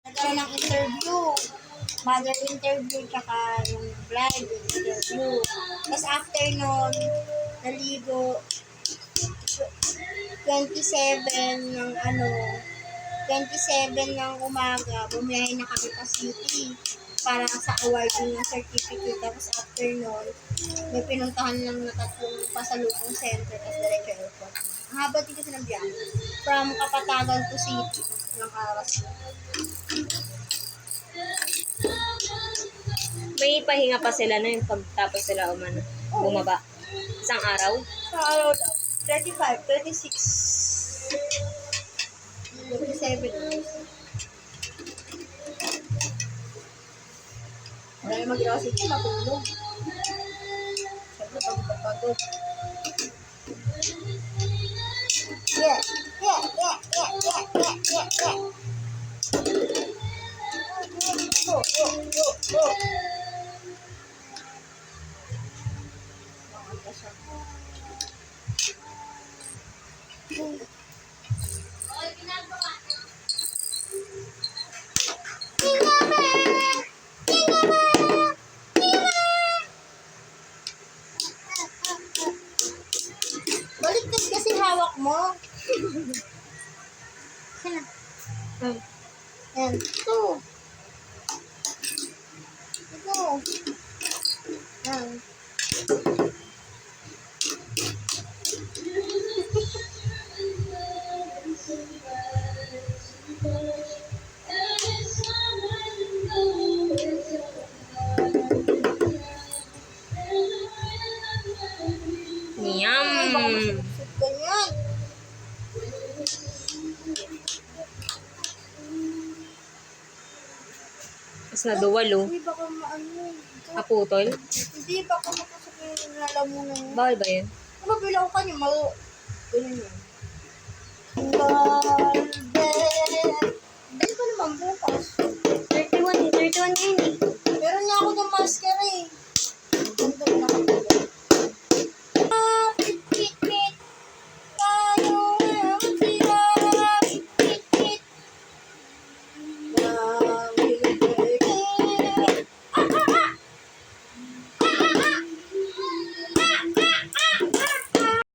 Nagkaroon ng interview. Mother interview, tsaka yung bride interview. Tapos after nun, naligo, 27 ng 27 ng umaga, bumiyahe na kami pa city para sa awarding ng certificate. Tapos after nun, may pinuntahan lang na tatlong pasalubong center, tapos diretso airport. Ang haba din kasi ng biyahe. From Kapatagan to city, ng aras. May pahinga pa sila na yung pagtapos sila bumaba. Isang araw. Sa araw daw, 35, 36, 27 hours. Wala yung mag-iraw sige, matulog. Siyempre, pagod. Yeah. Go. Makanta siya. Baliktad kasi hawak mo. Sana. Yan. Ito. Yan. Yum! Ganyan. Mas naduwal, oh. Hindi baka maano. Kaputol. Hindi baka makasok yung lalamunan mo. Bawal ba yun? Mabilaw ka niyo. Ganyan yan.